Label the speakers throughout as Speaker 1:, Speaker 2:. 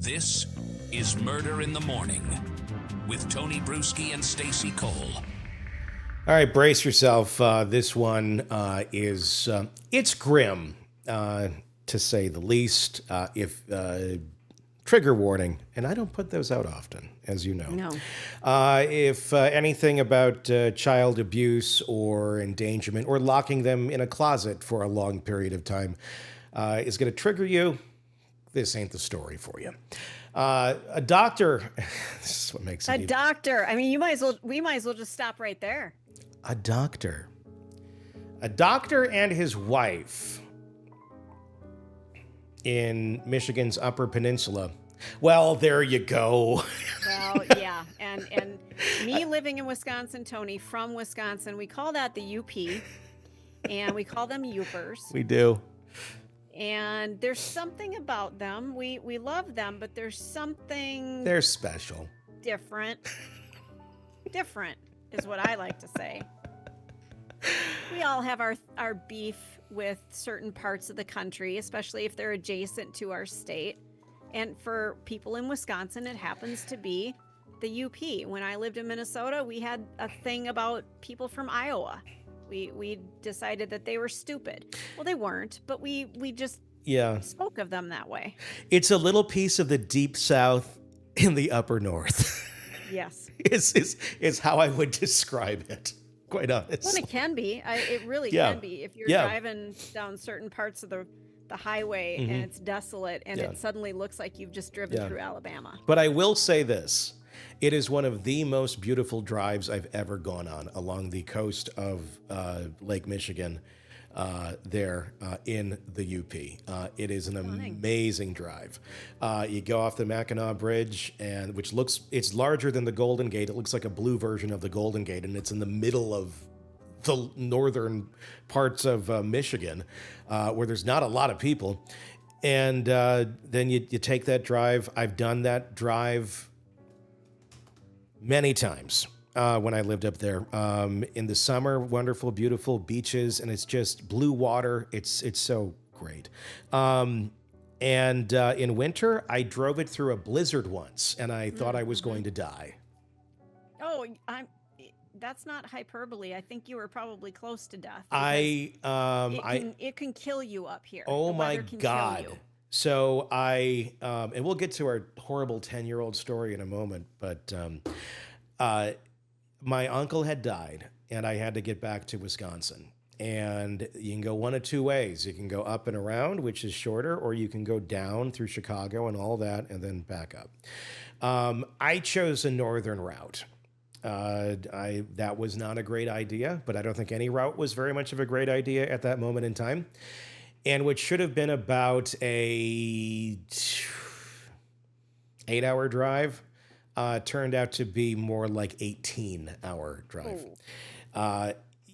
Speaker 1: This is Murder in the Morning with Tony Bruschi and Stacey Cole.
Speaker 2: All right, brace yourself. This one is it's grim, to say the least. If trigger warning, and I don't put those out often, as you know.
Speaker 3: No.
Speaker 2: If anything about child abuse or endangerment or locking them in a closet for a long period of time is going to trigger you, this ain't the story for you. A doctor. This is what makes it.
Speaker 3: A doctor. I mean, we might as well just stop right there.
Speaker 2: A doctor and his wife in Michigan's Upper Peninsula. Well, there you go.
Speaker 3: Well, yeah. And me living in Wisconsin, Tony, from Wisconsin, we call that the UP, and we call them Upers.
Speaker 2: We do.
Speaker 3: And there's something about them. We love them, but there's something...
Speaker 2: They're special.
Speaker 3: Different. Different is what I like to say. We all have our beef with certain parts of the country, especially if they're adjacent to our state. And for people in Wisconsin, it happens to be the UP. When I lived in Minnesota, we had a thing about people from Iowa. We decided that they were stupid. Well, they weren't, but we just spoke of them that way.
Speaker 2: It's a little piece of the deep South in the upper North.
Speaker 3: Yes.
Speaker 2: is how I would describe it, quite honest.
Speaker 3: Well, it can be. It really can be. If you're driving down certain parts of the highway and it's desolate and it suddenly looks like you've just driven through Alabama.
Speaker 2: But I will say this. It is one of the most beautiful drives I've ever gone on along the coast of Lake Michigan there in the UP. It is an amazing drive. You go off the Mackinac Bridge, and it's larger than the Golden Gate. It looks like a blue version of the Golden Gate, and it's in the middle of the northern parts of Michigan where there's not a lot of people. And then you take that drive. I've done that drive many times when I lived up there. In the summer, wonderful, beautiful beaches, and it's just blue water. It's so great. And in winter, I drove it through a blizzard once, and I thought I was going to die.
Speaker 3: Oh, that's not hyperbole. I think you were probably close to death.
Speaker 2: It
Speaker 3: can kill you up here.
Speaker 2: Oh my God. So and we'll get to our horrible 10-year-old story in a moment, but my uncle had died, and I had to get back to Wisconsin. And you can go one of two ways. You can go up and around, which is shorter, or you can go down through Chicago and all that, and then back up. I chose a northern route. That was not a great idea, but I don't think any route was very much of a great idea at that moment in time. And what should have been about a 8-hour drive turned out to be more like 18-hour drive.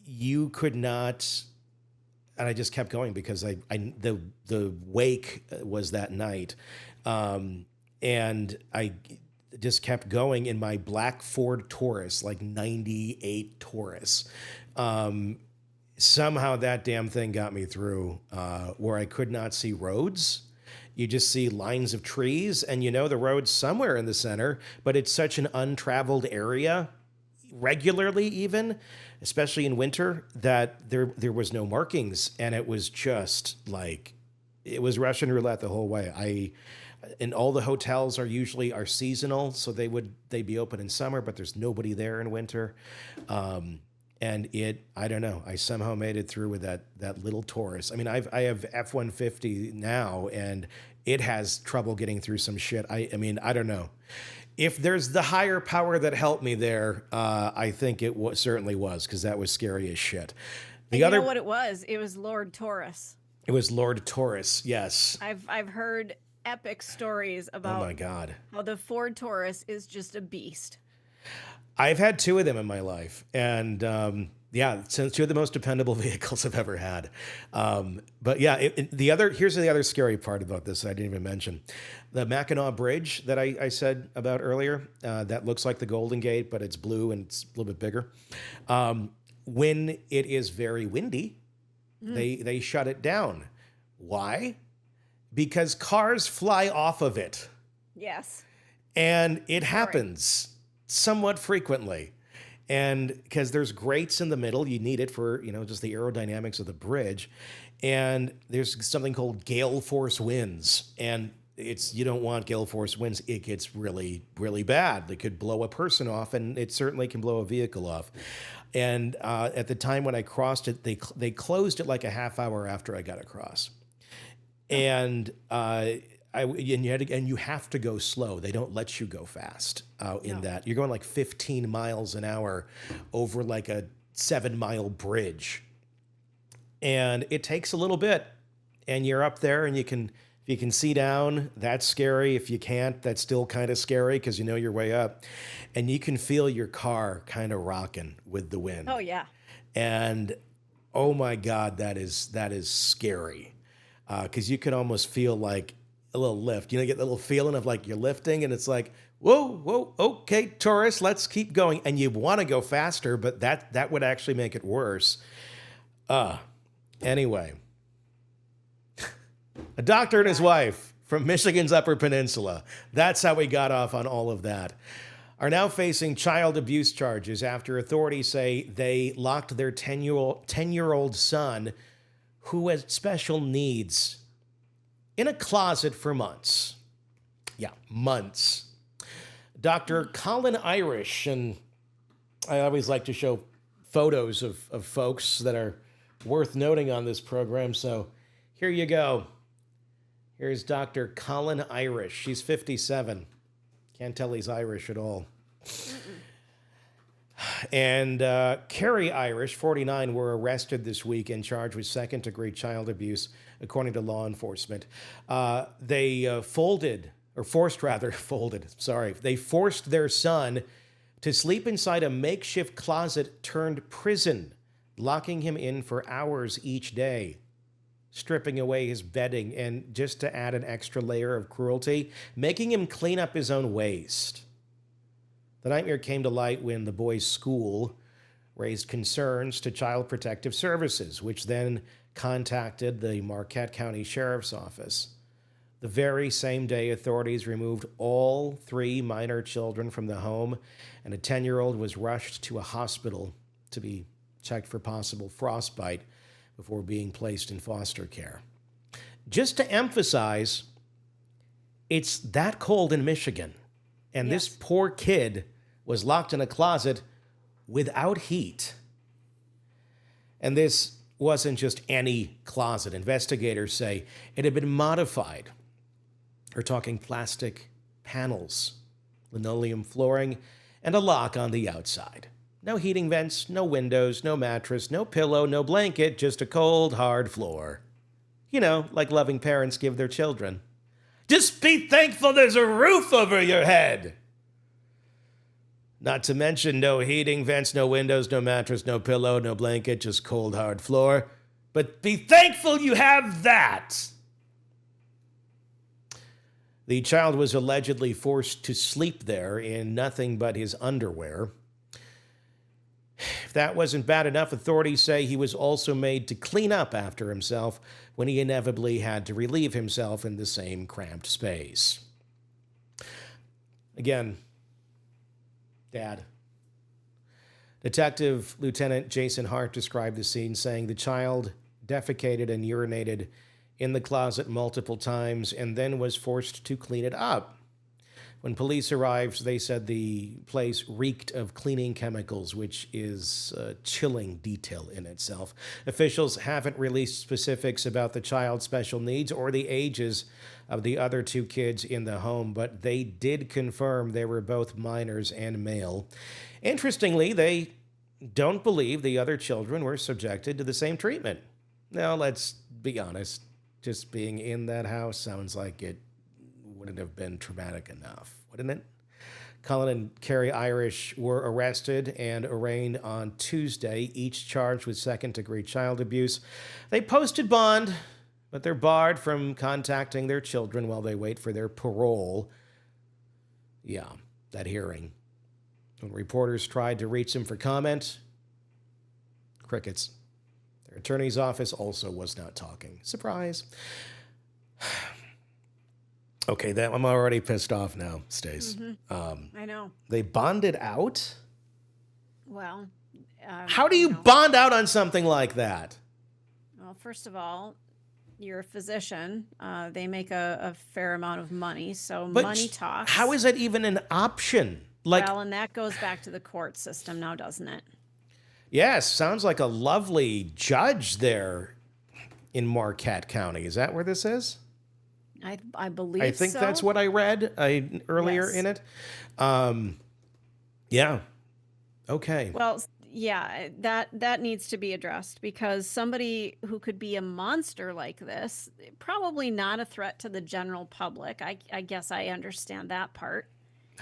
Speaker 2: You could not, and I just kept going because the wake was that night, and I just kept going in my black Ford Taurus, like 98 Taurus. Somehow that damn thing got me through where I could not see roads. You just see lines of trees, and the road's somewhere in the center, but it's such an untraveled area regularly, even, especially in winter, that there was no markings, and it was just like, it was Russian roulette the whole way. And all the hotels are usually seasonal, so they'd be open in summer, but there's nobody there in winter. And I don't know, I somehow made it through with that little Taurus. I mean, I have F-150 now, and it has trouble getting through some shit. I mean, I don't know. If there's the higher power that helped me there, I think it certainly was, because that was scary as shit.
Speaker 3: You know what it was? It was Lord Taurus.
Speaker 2: It was Lord Taurus, yes.
Speaker 3: I've heard epic stories about,
Speaker 2: oh my God,
Speaker 3: how the Ford Taurus is just a beast.
Speaker 2: I've had two of them in my life, and since two of the most dependable vehicles I've ever had. But yeah, here's the other scary part about this that I didn't even mention. The Mackinac Bridge that I said about earlier, that looks like the Golden Gate, but it's blue and it's a little bit bigger. When it is very windy, they shut it down. Why? Because cars fly off of it.
Speaker 3: Yes.
Speaker 2: And it happens somewhat frequently. And because there's grates in the middle, you need it for, just the aerodynamics of the bridge. And there's something called gale force winds. And you don't want gale force winds. It gets really, really bad. They could blow a person off, and it certainly can blow a vehicle off. And at the time when I crossed it, they closed it like a half hour after I got across. And you have to go slow. They don't let you go fast that. You're going like 15 miles an hour over like a 7-mile bridge. And it takes a little bit. And you're up there, and if you can see down, that's scary. If you can't, that's still kind of scary because you know your way up. And you can feel your car kind of rocking with the wind.
Speaker 3: Oh, yeah.
Speaker 2: And oh my God, that is scary. Because you can almost feel like a little lift. You get the little feeling of like you're lifting, and it's like, whoa, okay, tourist, let's keep going. And you want to go faster, but that would actually make it worse. Anyway. A doctor and his wife from Michigan's Upper Peninsula, that's how we got off on all of that, are now facing child abuse charges after authorities say they locked their 10-year-old son, who has special needs, in a closet for months. Yeah, months. Dr. Colin Irish, and I always like to show photos of folks that are worth noting on this program, so here you go. Here's Dr. Colin Irish. She's 57. Can't tell he's Irish at all. And Carrie Irish, 49, were arrested this week and charged with second-degree child abuse, according to law enforcement. They forced their son to sleep inside a makeshift closet turned prison, locking him in for hours each day, stripping away his bedding, and just to add an extra layer of cruelty, making him clean up his own waste. The nightmare came to light when the boy's school raised concerns to Child Protective Services, which then contacted the Marquette County Sheriff's Office. The very same day, authorities removed all 3 minor children from the home, and a 10-year-old was rushed to a hospital to be checked for possible frostbite before being placed in foster care. Just to emphasize, it's that cold in Michigan, and this poor kid was locked in a closet without heat. And this wasn't just any closet. Investigators say it had been modified. We're talking plastic panels, linoleum flooring, and a lock on the outside. No heating vents, no windows, no mattress, no pillow, no blanket, just a cold, hard floor. Like loving parents give their children. Just be thankful there's a roof over your head. Not to mention no heating vents, no windows, no mattress, no pillow, no blanket, just cold, hard floor. But be thankful you have that. The child was allegedly forced to sleep there in nothing but his underwear. If that wasn't bad enough, authorities say he was also made to clean up after himself when he inevitably had to relieve himself in the same cramped space. Again, Dad. Detective Lieutenant Jason Hart described the scene, saying the child defecated and urinated in the closet multiple times and then was forced to clean it up. When police arrived, they said the place reeked of cleaning chemicals, which is a chilling detail in itself. Officials haven't released specifics about the child's special needs or the ages of the other 2 kids in the home, but they did confirm they were both minors and male. Interestingly, they don't believe the other children were subjected to the same treatment. Now, let's be honest. Just being in that house sounds like it wouldn't have been traumatic enough, wouldn't it? Colin and Carrie Irish were arrested and arraigned on Tuesday, each charged with second-degree child abuse. They posted bond, but they're barred from contacting their children while they wait for their parole. Yeah, that hearing. When reporters tried to reach them for comment, crickets. Their attorney's office also was not talking. Surprise. Okay, that I'm already pissed off now, Stace.
Speaker 3: I know.
Speaker 2: They bonded out?
Speaker 3: Well,
Speaker 2: How do you bond out on something like that?
Speaker 3: Well, first of all, you're a physician. They make a fair amount of money, so money talks.
Speaker 2: How is that even an option?
Speaker 3: Well, and that goes back to the court system now, doesn't it?
Speaker 2: Yes, sounds like a lovely judge there in Marquette County. Is that where this is?
Speaker 3: I believe so.
Speaker 2: I think that's what I read earlier in it. Yeah. Okay.
Speaker 3: Well, yeah, that needs to be addressed because somebody who could be a monster like this, probably not a threat to the general public. I guess I understand that part.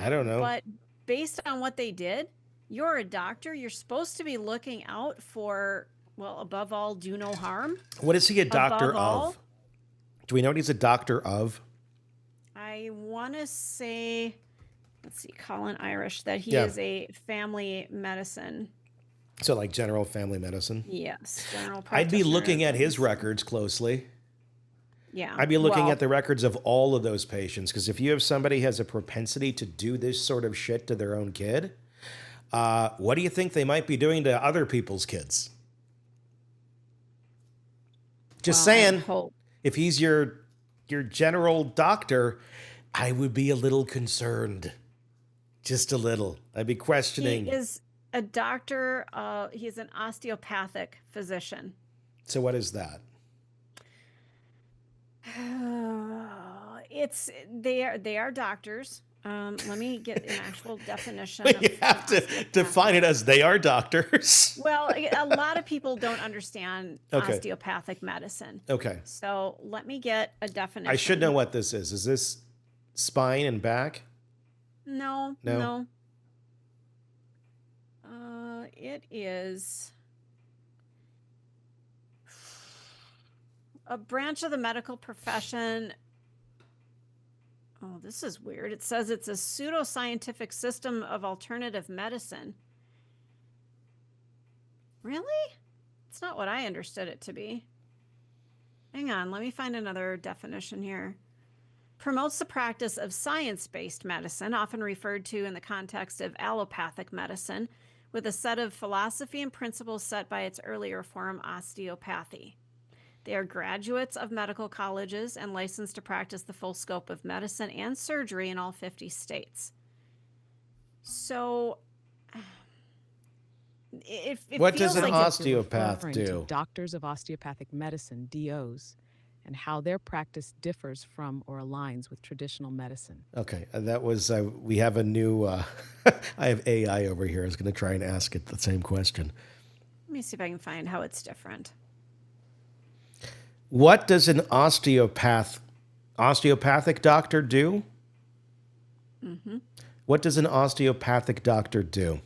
Speaker 2: I don't know.
Speaker 3: But based on what they did, you're a doctor. You're supposed to be looking out for, well, above all, do no harm.
Speaker 2: What is he a doctor
Speaker 3: Above all,
Speaker 2: of? Do we know what he's a doctor of?
Speaker 3: I want to say, let's see, Colin Irish, that he is a family medicine.
Speaker 2: So like general family medicine?
Speaker 3: Yes, general practitioner.
Speaker 2: I'd be looking at his records closely.
Speaker 3: Yeah.
Speaker 2: I'd be looking at the records of all of those patients, because if you have somebody who has a propensity to do this sort of shit to their own kid, what do you think they might be doing to other people's kids? Just saying. If he's your general doctor, I would be a little concerned. Just a little. I'd be questioning.
Speaker 3: He is a doctor. He's an osteopathic physician.
Speaker 2: So what is that?
Speaker 3: They are doctors. Let me get an actual definition.
Speaker 2: You have to define it as they are doctors.
Speaker 3: Well, a lot of people don't understand osteopathic medicine.
Speaker 2: Okay.
Speaker 3: So let me get a definition.
Speaker 2: I should know what this is. Is this spine and back?
Speaker 3: No. It is a branch of the medical profession. Oh, this is weird. It says it's a pseudoscientific system of alternative medicine. Really? It's not what I understood it to be. Hang on, let me find another definition here. Promotes the practice of science-based medicine, often referred to in the context of allopathic medicine, with a set of philosophy and principles set by its earlier form, osteopathy. They are graduates of medical colleges and licensed to practice the full scope of medicine and surgery in all 50 states. So,
Speaker 2: what does an osteopath do?
Speaker 4: Doctors of osteopathic medicine, DOs, and how their practice differs from or aligns with traditional medicine.
Speaker 2: Okay, that was, we have a new, I have AI over here. I was going to try and ask it the same question.
Speaker 3: Let me see if I can find how it's different.
Speaker 2: What does an osteopathic doctor do?
Speaker 3: Mm-hmm.
Speaker 2: What does an osteopathic doctor do?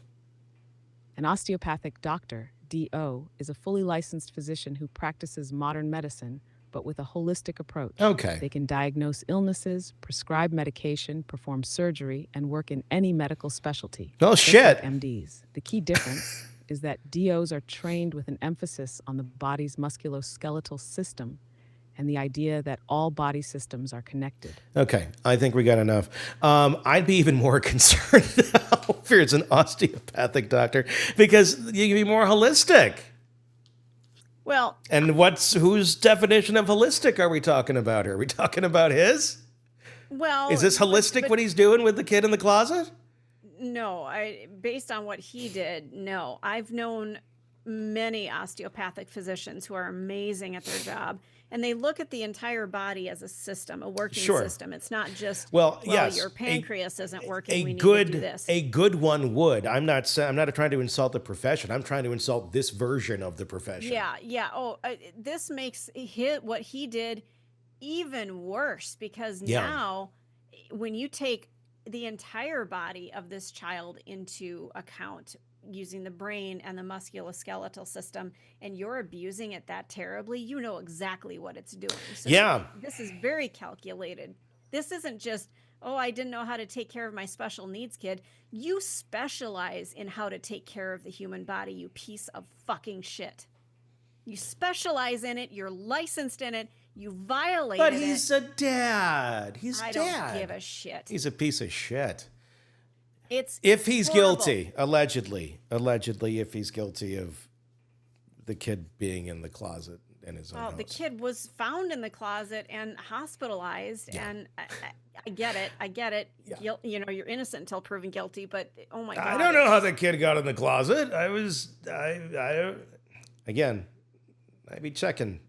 Speaker 4: An osteopathic doctor, DO, is a fully licensed physician who practices modern medicine, but with a holistic approach.
Speaker 2: Okay.
Speaker 4: They can diagnose illnesses, prescribe medication, perform surgery, and work in any medical specialty.
Speaker 2: Oh, shit.
Speaker 4: Like MDs. The key difference is that DOs are trained with an emphasis on the body's musculoskeletal system and the idea that all body systems are connected.
Speaker 2: Okay, I think we got enough. I'd be even more concerned now if it's an osteopathic doctor, because you can be more holistic.
Speaker 3: Well,
Speaker 2: and whose definition of holistic are we talking about here? Are we talking about his?
Speaker 3: Well,
Speaker 2: is this holistic what he's doing with the kid in the closet?
Speaker 3: No, based on what he did, no. I've known many osteopathic physicians who are amazing at their job, and they look at the entire body as a system, a working system. It's not just
Speaker 2: yes,
Speaker 3: your pancreas isn't working. We need
Speaker 2: to
Speaker 3: do this.
Speaker 2: A good one would. I'm not trying to insult the profession. I'm trying to insult this version of the profession.
Speaker 3: Yeah. Oh, this makes what he did even worse, because now when you take the entire body of this child into account, using the brain and the musculoskeletal system, and you're abusing it that terribly, you know exactly what it's doing. So this is very calculated. This isn't just, oh, I didn't know how to take care of my special needs kid. You specialize in how to take care of the human body, you piece of fucking shit. You specialize in it. You're licensed in it. You violated
Speaker 2: But
Speaker 3: it.
Speaker 2: he's a dad. He's
Speaker 3: I
Speaker 2: dad.
Speaker 3: don't give a shit.
Speaker 2: He's a piece of shit.
Speaker 3: It's
Speaker 2: If he's
Speaker 3: horrible.
Speaker 2: guilty, allegedly, if he's guilty of the kid being in the closet in his own
Speaker 3: Well,
Speaker 2: house.
Speaker 3: the kid was found in the closet and hospitalized, and I get it. I get it.
Speaker 2: Yeah.
Speaker 3: You're innocent until proven guilty, but oh my God.
Speaker 2: I don't know how the kid got in the closet. Again, I'd be checking,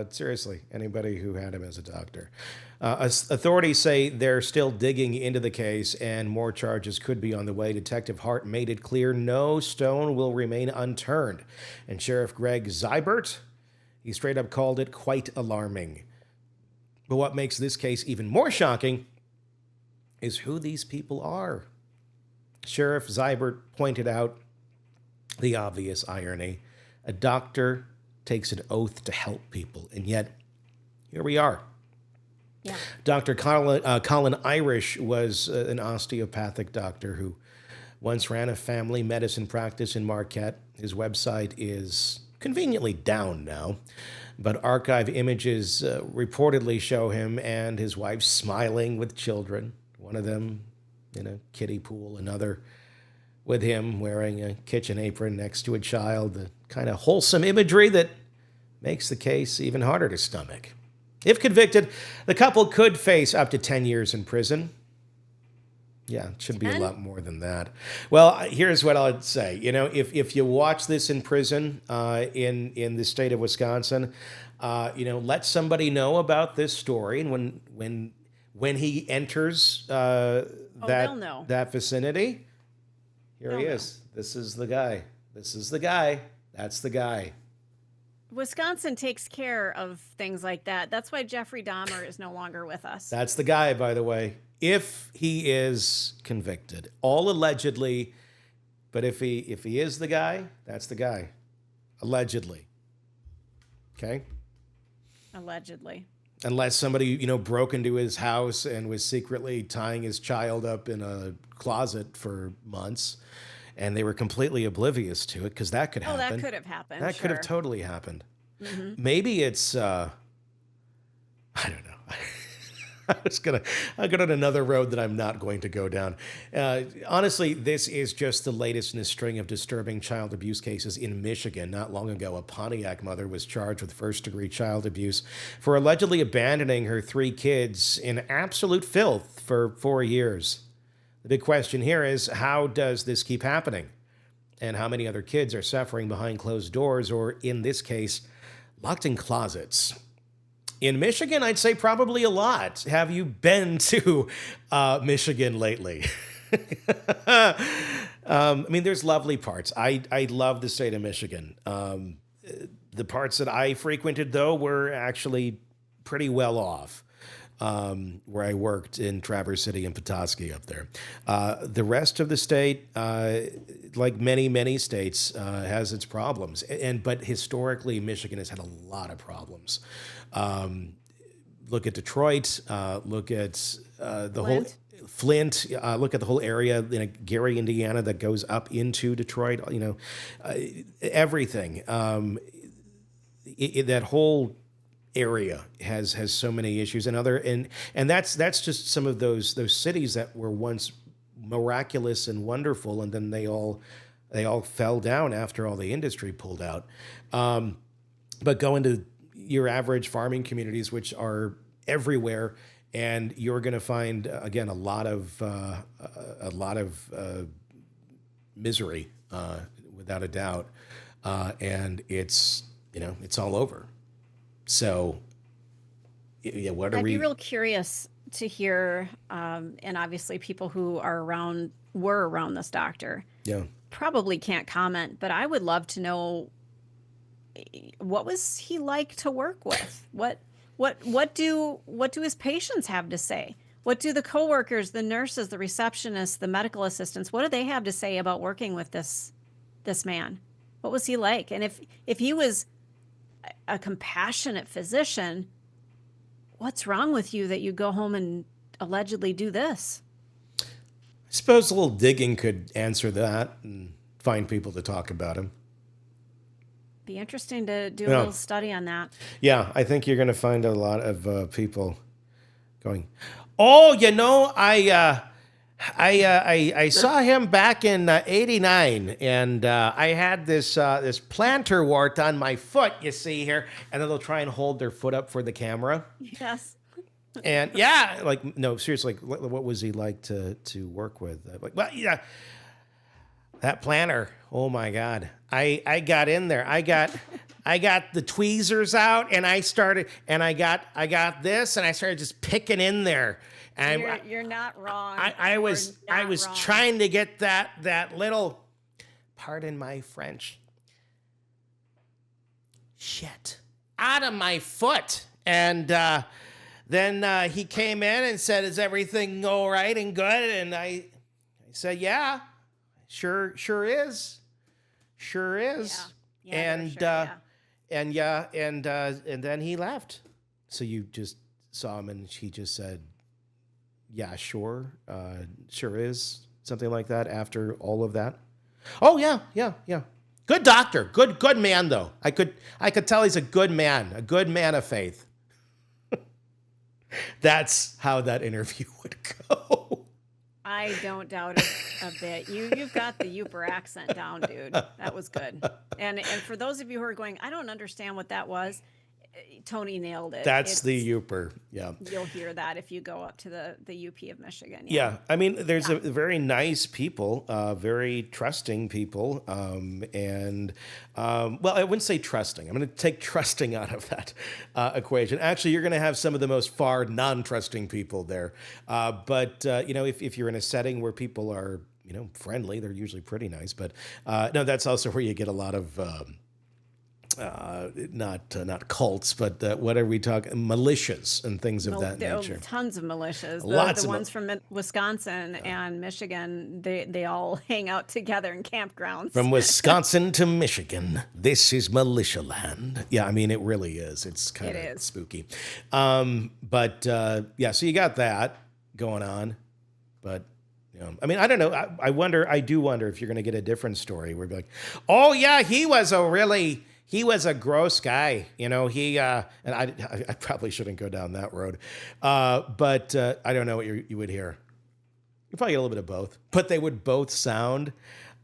Speaker 2: seriously, anybody who had him as a doctor. Authorities say they're still digging into the case and more charges could be on the way. Detective Hart made it clear no stone will remain unturned. And Sheriff Greg Zyburt, he straight up called it quite alarming. But what makes this case even more shocking is who these people are. Sheriff Zyburt pointed out the obvious irony. A doctor takes an oath to help people, and yet here we are.
Speaker 3: Yeah.
Speaker 2: Dr. Colin Irish was an osteopathic doctor who once ran a family medicine practice in Marquette. His website is conveniently down now, but archive images reportedly show him and his wife smiling with children, one of them in a kiddie pool, another with him wearing a kitchen apron next to a child, the kind of wholesome imagery that makes the case even harder to stomach. If convicted, the couple could face up to 10 years in prison. Yeah, it should be a lot more than that. Well, here's what I'd say. If you watch this in prison in the state of Wisconsin, let somebody know about this story. And when he enters
Speaker 3: they'll know.
Speaker 2: that vicinity, here he is. This is the guy. This is the guy. That's the guy.
Speaker 3: Wisconsin takes care of things like that. That's why Jeffrey Dahmer is no longer with us.
Speaker 2: That's the guy, by the way, if he is convicted. All allegedly, but if he is the guy, that's the guy. Allegedly. Okay?
Speaker 3: Allegedly.
Speaker 2: Unless somebody, broke into his house and was secretly tying his child up in a closet for months, and they were completely oblivious to it, because that could happen.
Speaker 3: Oh, that could have happened.
Speaker 2: That could have totally happened. Mm-hmm. Maybe it's, I don't know. I got on another road that I'm not going to go down. Honestly, this is just the latest in a string of disturbing child abuse cases in Michigan. Not long ago, a Pontiac mother was charged with first-degree child abuse for allegedly abandoning her 3 kids in absolute filth for 4 years. The big question here is, how does this keep happening? And how many other kids are suffering behind closed doors, or in this case, locked in closets? In Michigan, I'd say probably a lot. Have you been to Michigan lately? There's lovely parts. I love the state of Michigan. The parts that I frequented, though, were actually pretty well off. Where I worked in Traverse City and Petoskey up there. The rest of the state, like many states, has its problems. But historically, Michigan has had a lot of problems. Look at Detroit. Look at the whole Flint. Look at the whole area, Gary, Indiana, that goes up into Detroit. Everything. That whole area has so many issues, and that's just some of those cities that were once miraculous and wonderful, and then they all fell down after all the industry pulled out. But go into your average farming communities, which are everywhere, and you're going to find again a lot of misery, without a doubt, and it's all over. So, yeah, what are we?
Speaker 3: I'd be real curious to hear, and obviously people who were around this doctor, probably can't comment, but I would love to know, what was he like to work with? What do his patients have to say? What do the coworkers, the nurses, the receptionists, the medical assistants, what do they have to say about working with this man? What was he like? And if he was a compassionate physician, what's wrong with you that you go home and allegedly do this?
Speaker 2: I suppose a little digging could answer that and find people to talk about him.
Speaker 3: Be interesting to do a
Speaker 2: Yeah.
Speaker 3: little study on that.
Speaker 2: Yeah, I think you're going to find a lot of people going, oh, I saw him back in '89, and I had this plantar wart on my foot. You see here, and then they'll try and hold their foot up for the camera.
Speaker 3: Yes.
Speaker 2: And yeah, like no, seriously, like, what was he like to work with? Like, well, yeah, that plantar. Oh my God, I got in there. I got the tweezers out, and I got this, and I started just picking in there. And
Speaker 3: You're not wrong.
Speaker 2: I was
Speaker 3: wrong.
Speaker 2: trying to get that little, pardon my French, shit out of my foot. And then he came in and said, "Is everything all right and good?" And I said, "Yeah, sure is.
Speaker 3: Yeah,
Speaker 2: and
Speaker 3: sure, yeah.
Speaker 2: and then he left. So you just saw him, and he just said, "Yeah, sure is," something like that. After all of that, oh yeah. Good doctor, good man though. I could tell he's a good man of faith. That's how that interview would go.
Speaker 3: I don't doubt it a bit. You've got the Upper accent down, dude. That was good. And for those of you who are going, I don't understand what that was, Tony nailed it.
Speaker 2: That's the Upper, yeah.
Speaker 3: You'll hear that if you go up to the UP of Michigan.
Speaker 2: Yeah, I mean, there's a very nice people, very trusting people, and well, I wouldn't say trusting. I'm going to take trusting out of that equation. Actually, you're going to have some of the most far non-trusting people there. But if you're in a setting where people are, friendly, they're usually pretty nice. But no, that's also where you get a lot of. Not cults, but what are we talking? Militias and things of that nature.
Speaker 3: Tons of militias.
Speaker 2: Lots
Speaker 3: the
Speaker 2: of
Speaker 3: ones from Wisconsin and Michigan, they all hang out together in campgrounds.
Speaker 2: From Wisconsin to Michigan, this is militia land. Yeah, I mean, it really is. It's kind of spooky. But yeah, so you got that going on. But, I mean, I don't know. I do wonder if you're going to get a different story where you're like, oh, yeah, he was a gross guy, and I probably shouldn't go down that road. But I don't know what you would hear. You probably get a little bit of both, but they would both sound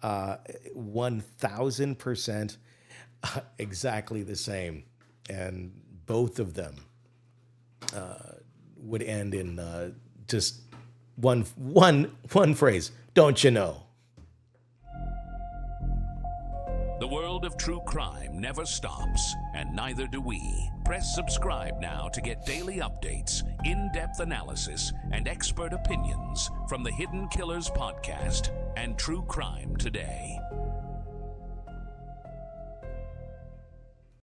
Speaker 2: 1,000% exactly the same. And both of them would end in just one phrase. Don't you know?
Speaker 1: The world of true crime never stops, and neither do we. Press subscribe now to get daily updates, in-depth analysis, and expert opinions from the Hidden Killers podcast and True Crime Today.